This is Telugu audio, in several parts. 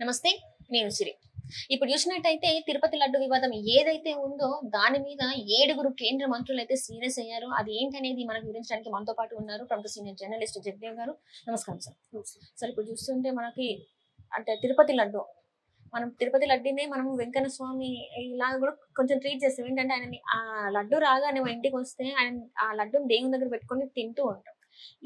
నమస్తే, నేను సిరి. ఇప్పుడు చూసినట్టయితే తిరుపతి లడ్డు వివాదం ఏదైతే ఉందో దాని మీద 7 కేంద్ర మంత్రులు అయితే సీరియస్ అయ్యారు. అది ఏంటనేది మనకు వివరించడానికి మనతో పాటు ఉన్నారు ప్రముఖ సీనియర్ జర్నలిస్ట్ జగదేవ్ గారు. నమస్కారం సార్. సార్ ఇప్పుడు చూస్తుంటే మనకి అంటే తిరుపతి లడ్డు మనం తిరుపతి లడ్డీనే మనం వెంకన్న స్వామి ఇలా కూడా కొంచెం ట్రీట్ చేస్తాం. ఏంటంటే ఆయనని ఆ లడ్డు రాగానే మా ఇంటికి వస్తే ఆయన ఆ లడ్డుని దేవుని దగ్గర పెట్టుకొని తింటూ ఉంటాం.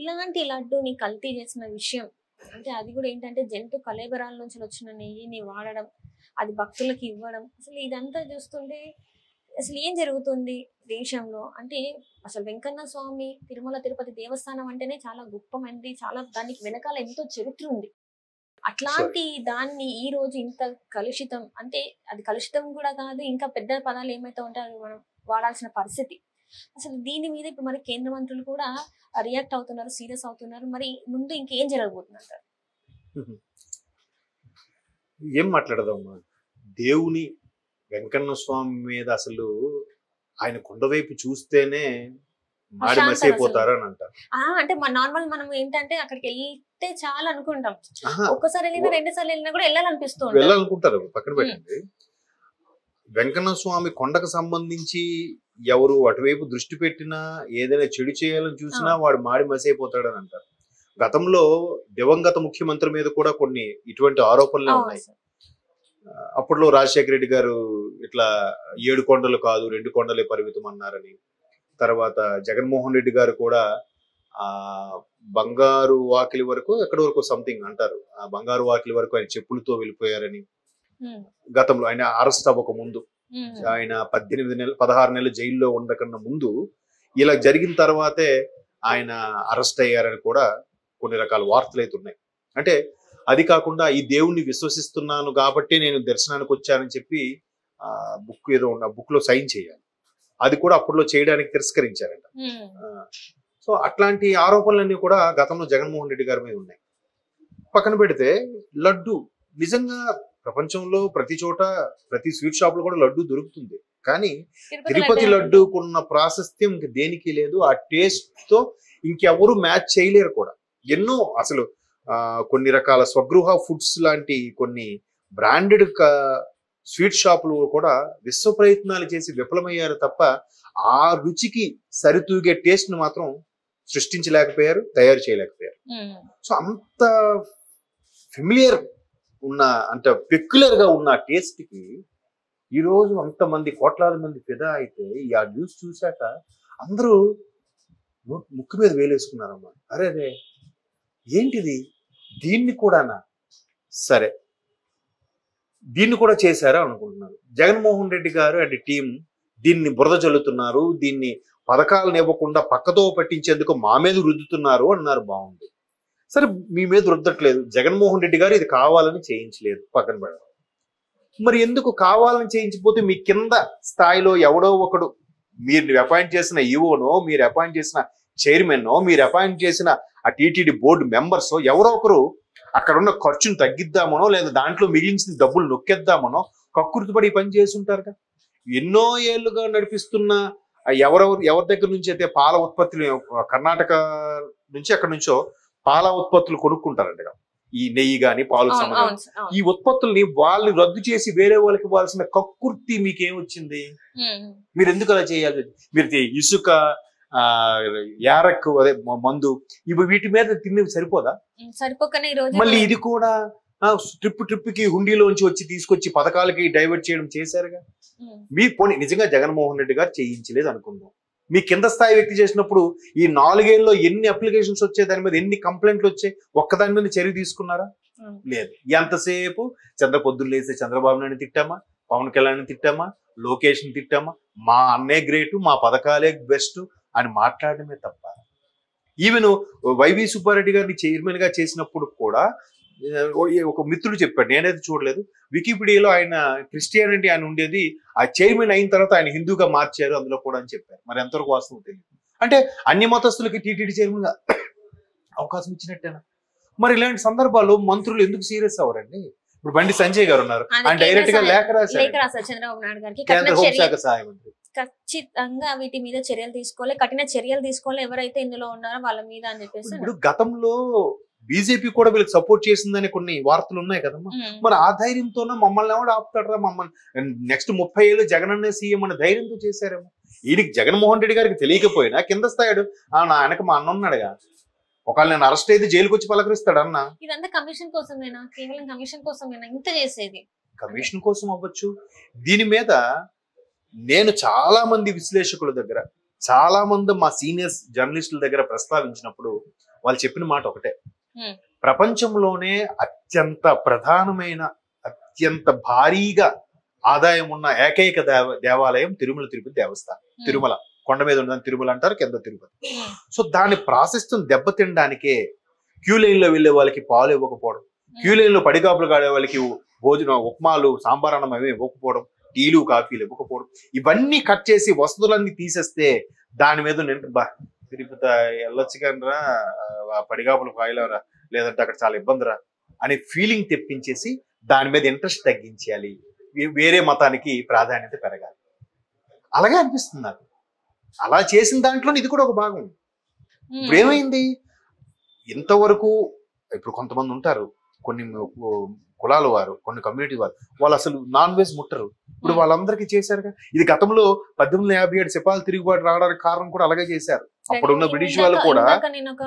ఇలాంటి లడ్డూని కల్తీ చేసిన విషయం అంటే అది కూడా ఏంటంటే జంతు కళేబరాల నుంచి వచ్చిన నెయ్యిని వాడడం, అది భక్తులకి ఇవ్వడం, అసలు ఇదంతా చూస్తుంటే అసలు ఏం జరుగుతుంది దేశంలో? అంటే అసలు వెంకన్న స్వామి తిరుమల తిరుపతి దేవస్థానం అంటేనే చాలా గొప్పమైనది, చాలా దానికి వెనకాల ఎంతో చరిత్ర ఉంది. అట్లాంటి దాన్ని ఈ రోజు ఇంత కలుషితం, అంటే అది కలుషితం కూడా కాదు, ఇంకా పెద్ద పదాలు ఏమైతే ఉంటాయో మనం వాడాల్సిన పరిస్థితి. అసలు దీని మీద ఇప్పుడు మరి కేంద్ర మంత్రులు కూడా రియాక్ట్ అవుతున్నారు, సీరియస్ అవుతున్నారు. మరి ముందు ఇంకేం జరగబోతున్నారు? ఏం మాట్లాడదామా? దేవుని వెంకన్న స్వామి మీద అసలు ఆయన కొండవైపు చూస్తేనే మాడి మసైపోతారు అని అంటారు. అంటే నార్మల్ మనం ఏంటంటే అక్కడికి వెళ్తే చాలా అనుకుంటాం, ఒక్కసారి వెళ్ళినా 2 సార్లు వెళ్ళినా కూడా వెళ్ళాలనుకుంటారు. పక్కన పెట్టండి, వెంకన్న స్వామి కొండకు సంబంధించి ఎవరు అటువైపు దృష్టి పెట్టినా ఏదైనా చెడు చేయాలని చూసినా వాడు మాడి మసైపోతాడు అని అంటారు. గతంలో దివంగత ముఖ్యమంత్రి మీద కూడా కొన్ని ఇటువంటి ఆరోపణలు ఉన్నాయి. అప్పట్లో రాజశేఖర రెడ్డి గారు ఇట్లా 7 కొండలు కాదు 2 కొండలే పరిమితం అన్నారని, తర్వాత జగన్మోహన్ రెడ్డి గారు కూడా ఆ బంగారు వాకిలి వరకు ఎక్కడి వరకు సంథింగ్ అంటారు, ఆ బంగారు వాకిలి వరకు ఆయన చెప్పులతో వెళ్ళిపోయారని. గతంలో ఆయన అరెస్ట్ అవ్వక ముందు, ఆయన 16 నెలలు జైల్లో ఉండకన్నా ముందు ఇలా జరిగిన తర్వాతే ఆయన అరెస్ట్ అయ్యారని కూడా కొన్ని రకాల వార్తలు అయితే ఉన్నాయి. అంటే అది కాకుండా ఈ దేవుణ్ణి విశ్వసిస్తున్నాను కాబట్టి నేను దర్శనానికి వచ్చానని చెప్పి ఆ బుక్ ఏదో ఉన్న బుక్ లో సైన్ చేయాలి, అది కూడా అప్పట్లో చేయడానికి తిరస్కరించారంట. సో అట్లాంటి ఆరోపణలన్నీ కూడా గతంలో జగన్మోహన్ రెడ్డి గారి మీద ఉన్నాయి. పక్కన పెడితే లడ్డు నిజంగా ప్రపంచంలో ప్రతి చోట ప్రతి స్వీట్ షాప్ లో కూడా లడ్డు దొరుకుతుంది, కానీ తిరుపతి లడ్డూకున్న ప్రాశస్త్యం ఇంక దేనికి లేదు. ఆ టేస్ట్ తో ఇంకెవరు మ్యాచ్ చేయలేరు కూడా. ఎన్నో అసలు కొన్ని రకాల స్వగృహ ఫుడ్స్ లాంటి కొన్ని బ్రాండెడ్ స్వీట్ షాపులు కూడా విశ్వ ప్రయత్నాలు చేసి విఫలమయ్యారు తప్ప ఆ రుచికి సరితూగే టేస్ట్ ని మాత్రం సృష్టించలేకపోయారు, తయారు చేయలేకపోయారు. సో అంత ఫెమిలియర్ ఉన్న అంటే పెక్యులర్ గా ఉన్న టేస్ట్ కి ఈరోజు అంతమంది కోట్లాది మంది ఫిదా అయితే ఆ న్యూస్ చూశాక అందరూ ముక్కు మీద వేలేసుకున్నారమ్మా. అరే రే ఏంటిది, దీన్ని కూడానా, సరే దీన్ని కూడా చేశారా అనుకుంటున్నారు. జగన్మోహన్ రెడ్డి గారు అండ్ టీం దీన్ని బురద జల్లుతున్నారు, దీన్ని పథకాలను ఇవ్వకుండా పక్కతో పట్టించేందుకు మా మీద రుద్దుతున్నారు అన్నారు. బాగుంది, సరే మీ మీద రుద్దట్లేదు, జగన్మోహన్ రెడ్డి గారు ఇది కావాలని చేయించలేదు, పక్కన పెడదాం. మరి ఎందుకు కావాలని చేయించిపోతే మీ కింద స్థాయిలో ఎవడో ఒకడు, మీరు అపాయింట్ చేసిన ఈఓనో, మీరు అపాయింట్ చేసిన చైర్మన్నో, మీరు అపాయింట్ చేసిన ఆ టీటీడీ బోర్డు మెంబర్సో ఎవరో ఒకరు అక్కడ ఉన్న ఖర్చును తగ్గిద్దామనో లేదా దాంట్లో మిగిలించిన డబ్బులు నొక్కేద్దామనో కక్కుర్తిపడి పని చేస్తుంటారుగా. ఎన్నో ఏళ్లుగా నడిపిస్తున్న ఎవరి దగ్గర నుంచి అయితే పాల ఉత్పత్తులు, కర్ణాటక నుంచి అక్కడ నుంచో పాల ఉత్పత్తులు కొనుక్కుంటారంట, ఈ నెయ్యి గాని పాలు సంబంధించి ఈ ఉత్పత్తుల్ని వాళ్ళు రద్దు చేసి వేరే వాళ్ళకి ఇవ్వాల్సిన కక్కుర్తి మీకేమొచ్చింది? మీరు ఎందుకు అలా చేయాలి? మీరు ఇసుక, యారక్, అదే మందు, ఇవి వీటి మీద తిని సరిపోదా? మళ్ళీ ఇది కూడా ట్రిప్ కి హుండీలోంచి వచ్చి తీసుకొచ్చి పథకాలకి డైవర్ట్ చేయడం చేశారుగా. మీ పోనీ నిజంగా జగన్మోహన్ రెడ్డి గారు చేయించలేదు అనుకుందాం, మీ కింద స్థాయి వ్యక్తి చేసినప్పుడు ఈ 4 ఏళ్ళలో ఎన్ని అప్లికేషన్స్ వచ్చాయి, దాని మీద ఎన్ని కంప్లైంట్లు వచ్చాయి, ఒక్కదాని మీద చర్య తీసుకున్నారా? లేదు. ఎంతసేపు పొద్దున్న లేస్తే చంద్రబాబు నాయుడు తిట్టామా, పవన్ కళ్యాణ్ తిట్టామా, లోకేష్ ని తిట్టామా, మా అన్నే గ్రేటు, మా పథకాలే బెస్ట్ అని మాట్లాడడమే తప్ప. ఈవెన్ వైవి సుబ్బారెడ్డి గారిని చైర్మన్ గా చేసినప్పుడు కూడా ఒక మిత్రుడు చెప్పాడు, నేనైతే చూడలేదు, వికీపీడియాలో ఆయన క్రిస్టియానిటీ అని ఉండేది, ఆ చైర్మన్ అయిన తర్వాత ఆయన హిందూగా మార్చారు అందులో కూడా అని చెప్పారు. మరి ఎంతవరకు వాస్తవం తెలియదు. అంటే అన్ని మతస్థులకి టీటీడీ చైర్మన్ గా అవకాశం ఇచ్చినట్టేనా? మరి ఇలాంటి సందర్భాల్లో మంత్రులు ఎందుకు సీరియస్ అవ్వరండి? ఇప్పుడు బండి సంజయ్ గారు ఉన్నారు, ఆయన డైరెక్ట్ గా లేఖ రాశారు చంద్రబాబు నాయుడు గారికి, కేంద్ర హోంశాఖ సహాయ మంత్రి. ఖచ్చితంగా వీటి మీద చర్యలు తీసుకోవాలి, కఠిన చర్యలు తీసుకోవాలి ఎవరైతే ఇందులో ఉన్నారో వాళ్ళ మీద అని చెప్పేసి. ఇప్పుడు గతంలో బీజేపీ కూడా వీళ్ళకి సపోర్ట్ చేసిందని కొన్ని వార్తలు ఉన్నాయి కదమ్మా. మరి ఆ ధైర్యంతోనే మమ్మల్ని ఎవడు ఆపుతాడరా, మమ్మల్ని నెక్స్ట్ 30 ఏళ్ళు జగనన్నే సీఎం అనే ధైర్యంతో చేశారేమో. వీడికి జగన్మోహన్ రెడ్డి గారికి తెలియకపోయినా కింద స్థాయిడు నా వెనక మా అన్న ఉన్నాడుగా, ఒకవేళ నేను అరెస్ట్ అయితే జైలుకి వచ్చి పలకరిస్తాడు అన్న. ఇదంతా కమిషన్ కోసమేనా? కేవలం కమిషన్ కోసమేనా ఇంత చేసేది? కమిషన్ కోసం అవ్వచ్చు. దీని మీద నేను చాలా మంది విశ్లేషకుల దగ్గర, చాలా మంది మా సీనియర్స్ జర్నలిస్టుల దగ్గర ప్రస్తావించినప్పుడు వాళ్ళు చెప్పిన మాట ఒకటే, ప్రపంచంలోనే అత్యంత ప్రధానమైన, అత్యంత భారీగా ఆదాయం ఉన్న ఏకైక దేవాలయం తిరుమల తిరుపతి దేవస్థానం. తిరుమల కొండ మీద ఉన్నదని తిరుమల అంటారు, కింద తిరుపతి. సో దాని ప్రాశస్త్యం దెబ్బతినడానికే క్యూ లైన్ లో వెళ్లే వాళ్ళకి పాలు ఇవ్వకపోవడం, క్యూ లైన్ లో పడిగాపులు కాడే వాళ్ళకి భోజనం, ఉప్మాలు, సాంబార్ అన్నం అవి ఇవ్వకపోవడం, టీలు కాఫీలు ఇవ్వకపోవడం, ఇవన్నీ కట్ చేసి వసతులన్నీ తీసేస్తే దాని మీద నేను తిరుపతి వెళ్ళొచ్చు కనరా, పడిగాపులు కాయలరా, లేదంటే అక్కడ చాలా ఇబ్బందిరా అనే ఫీలింగ్ తెప్పించేసి దాని మీద ఇంట్రెస్ట్ తగ్గించాలి, వేరే మతానికి ప్రాధాన్యత పెరగాలి. అలాగే అనిపిస్తుంది నాకు. అలా చేసిన దాంట్లో ఇది కూడా ఒక భాగం. ఇప్పుడు ఏమైంది, ఇంతవరకు ఇప్పుడు కొంతమంది ఉంటారు, కొన్ని కులాల వారు, కొన్ని కమ్యూనిటీ వారు, వాళ్ళు అసలు నాన్ వెజ్ ముట్టరు. ఇప్పుడు వాళ్ళందరికీ చేశారుగా. ఇది గతంలో 1857 సిపాయిలు తిరుగుబాటు రావడానికి కారణం కూడా అలాగే చేశారు. అప్పుడున్న బ్రిటిష్ వాళ్ళు కూడా. నేను ఒక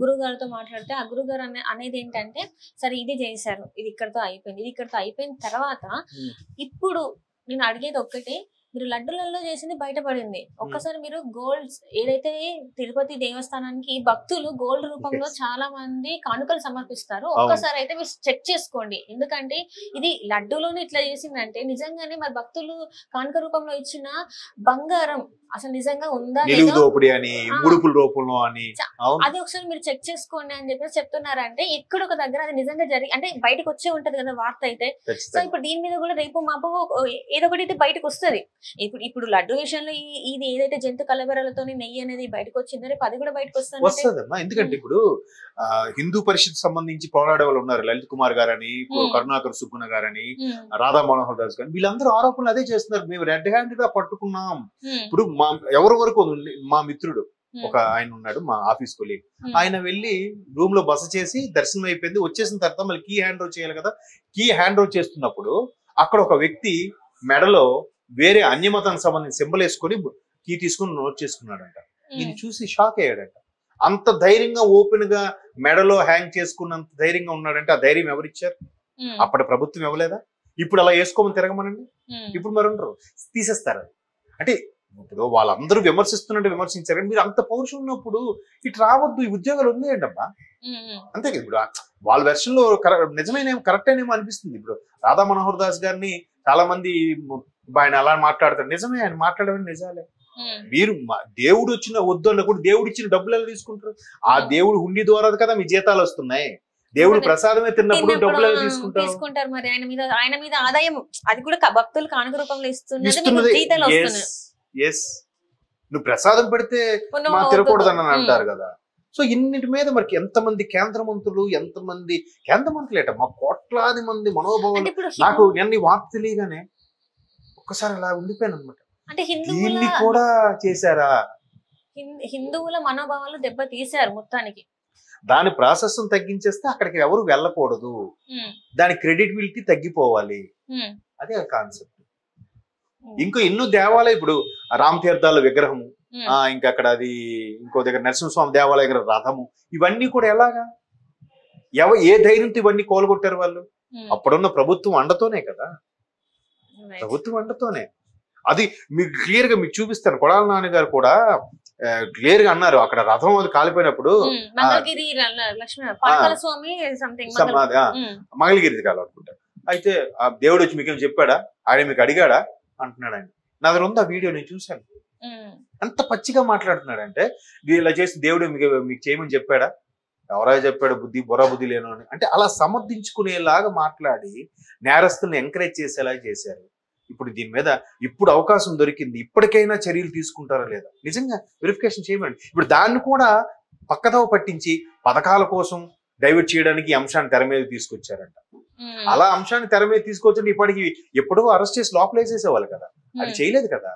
గురువు గారితో మాట్లాడితే ఆ గురువు గారు అనేది ఏంటంటే, సరే ఇది చేశారు, ఇది ఇక్కడతో అయిపోయింది, ఇది ఇక్కడతో అయిపోయిన తర్వాత ఇప్పుడు నేను అడిగేది ఒక్కటే, మీరు లడ్డులలో చేసింది బయటపడింది. ఒక్కసారి మీరు గోల్డ్ ఏదైతే తిరుపతి దేవస్థానానికి భక్తులు గోల్డ్ రూపంలో చాలా మంది కానుకలు సమర్పిస్తారు, ఒక్కసారి అయితే మీరు చెక్ చేసుకోండి. ఎందుకంటే ఇది లడ్డూలోనే ఇట్లా చేసిందంటే నిజంగానే మరి భక్తులు కానుక రూపంలో ఇచ్చిన బంగారం అసలు నిజంగా ఉందా రూపంలో అని అది ఒకసారి మీరు చెక్ చేసుకోండి అని చెప్పి చెప్తున్నారంటే ఎక్కడ ఒక దగ్గర అది నిజంగా అంటే బయటకు వచ్చే ఉంటది కదా వార్త అయితే. సో ఇప్పుడు దీని మీద కూడా రేపు మాపు ఏదో ఒకటి అయితే బయటకు వస్తుంది. ఇప్పుడు లడ్డు విషయంలో ఇది ఏదైతే జంతు కలబెరలతో నెయ్యి అనేది బయటకు వచ్చిందో రేపు అది కూడా బయటకు వస్తుందమ్మా. ఎందుకంటే ఇప్పుడు హిందూ పరిషత్ సంబంధించి పోరాడే వాళ్ళు ఉన్నారు, లలిత్ కుమార్ గారని, కరుణాకర్ సుబ్బున గారని, రాధా మనోహర్ దాస్ గారు, వీళ్ళందరూ ఆరోపణలు అదే చేస్తున్నారు, మేము రెడ్ హ్యాండ్ గా పట్టుకున్నాం. ఇప్పుడు ఎవరి వరకు మా మిత్రుడు ఒక ఆయన ఉన్నాడు, మా ఆఫీస్ కొలీగ్, ఆయన వెళ్ళి రూమ్ లో బస చేసి దర్శనం అయిపోయింది, వచ్చేసిన తర్వాత మళ్ళీ కీ హ్యాండ్ ఓవర్ చేయాలి కదా. కీ హ్యాండ్ ఓవర్ చేస్తున్నప్పుడు అక్కడ ఒక వ్యక్తి మెడలో వేరే అన్యమతానికి సంబంధించి సింబల్ వేసుకొని కీ తీసుకుని నోట్ చేసుకున్నాడంట. ఇది చూసి షాక్ అయ్యాడంట. అంత ధైర్యంగా ఓపెన్ గా మెడలో హ్యాంగ్ చేసుకున్నంత ధైర్యంగా ఉన్నాడంటే ఆ ధైర్యం ఎవరిచ్చారు? అప్పటి ప్రభుత్వం ఇవ్వలేదా? ఇప్పుడు అలా వేసుకోమని తిరగమనండి, ఇప్పుడు మరి ఉండరు, తీసేస్తారు. అంటే ఇప్పుడు వాళ్ళందరూ విమర్శిస్తున్నట్టు విమర్శించారు, మీరు అంత పౌరుషం ఉన్నప్పుడు ఇటు రావద్దు, ఈ ఉద్యోగాలు వదిలేయండి అబ్బా. అంతే కదా. ఇప్పుడు వాళ్ళ వెర్షన్ లో నిజమైన కరెక్ట్ అనేమో అనిపిస్తుంది. ఇప్పుడు రాధా మనోహర్ దాస్ గారిని చాలా మంది ఆయన అలా మాట్లాడతారు, నిజమే, ఆయన మాట్లాడమని నిజాలే. మీరు దేవుడు వచ్చిన వద్దు అన్నప్పుడు దేవుడు ఇచ్చిన డబ్బులు ఎలా తీసుకుంటారు? ఆ దేవుడు హుండీ ద్వారా కదా మీ జీతాలు వస్తున్నాయి. దేవుడు ప్రసాదమే తిన్నప్పుడు డబ్బులు ఎలా తీసుకుంటారు? మరి ఆయన మీద ఆదాయం అది కూడా భక్తులు కానుక రూపంలో ఇస్తున్నది. నువ్వు ప్రసాదం పెడితే మా తినకూడదని అంటారు కదా. సో ఇన్నిటి మీద మరి ఎంతమంది కేంద్ర మంత్రులు, ఎంతమంది కేంద్ర మంత్రులేట, మా కోట్లాది మంది మనోభావాలు. నాకు ఎన్ని వార్త తెలియగానే ఒక్కసారి అలా ఉండిపోయాను అనమాట. దీన్ని కూడా చేశారా? హిందువుల మనోభావాలు దెబ్బ తీశారు మొత్తానికి. దాని ప్రాసెస్ తగ్గించేస్తే అక్కడికి ఎవరు వెళ్ళకూడదు, దాని క్రెడిటిబిలిటీ తగ్గిపోవాలి, అదే కాన్సెప్ట్. ఇంకో ఎన్నో దేవాలయం, ఇప్పుడు రామ్ తీర్థాల విగ్రహము, ఇంకా అక్కడ అది ఇంకో దగ్గర నరసింహస్వామి దేవాలయ దగ్గర రథము, ఇవన్నీ కూడా ఎలాగా ఏ ధైర్యంతో ఇవన్నీ కోలుగొట్టారు వాళ్ళు? అప్పుడున్న ప్రభుత్వం అండతోనే కదా, ప్రభుత్వం అండతోనే. అది మీకు క్లియర్ గా మీకు చూపిస్తాను. కొడాల నాని గారు కూడా క్లియర్ గా అన్నారు, అక్కడ రథం అది కాలిపోయినప్పుడు మంగళగిరిది కాలనుకుంటా. అయితే ఆ దేవుడు వచ్చి మీకేం చెప్పాడా, ఆయన మీకు అడిగాడా అంటున్నాడు ఆయన. నా దగ్గర ఉంది ఆ వీడియో, నేను చూశాను. అంత పచ్చిగా మాట్లాడుతున్నాడంటే, ఇలా చేసి దేవుడు మీకు చేయమని చెప్పాడా, ఎవరైనా చెప్పాడు, బుర్ర బుద్ధి లేను అని. అంటే అలా సమర్థించుకునేలాగా మాట్లాడి నేరస్తుల్ని ఎంకరేజ్ చేసేలాగా చేశారు. ఇప్పుడు దీని మీద ఇప్పుడు అవకాశం దొరికింది, ఇప్పటికైనా చర్యలు తీసుకుంటారా లేదా నిజంగా వెరిఫికేషన్ చేయమండి. ఇప్పుడు దాన్ని కూడా పక్కదవ పట్టించి పథకాల కోసం డైవర్ట్ చేయడానికి ఈ అంశాన్ని తెర మీద తీసుకొచ్చారంట. అలా అంశాన్ని తెర మీద తీసుకొచ్చి ఇప్పటికి ఎప్పుడో అరెస్ట్ చేసి లోపల వేసేసేవాళ్ళు కదా, అది చేయలేదు కదా.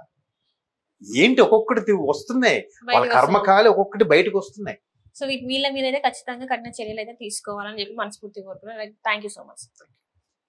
ఏంటి ఒక్కొక్కటి వస్తున్నాయి, వాళ్ళ కర్మకాలి ఒక్కొక్కటి బయటకు వస్తున్నాయి. సో వీళ్ళ మీద అయితే ఖచ్చితంగా కఠిన చర్యలు అయితే తీసుకోవాలని చెప్పి మనస్ఫూర్తిగా కోరుకున్నాను. Thank you so much.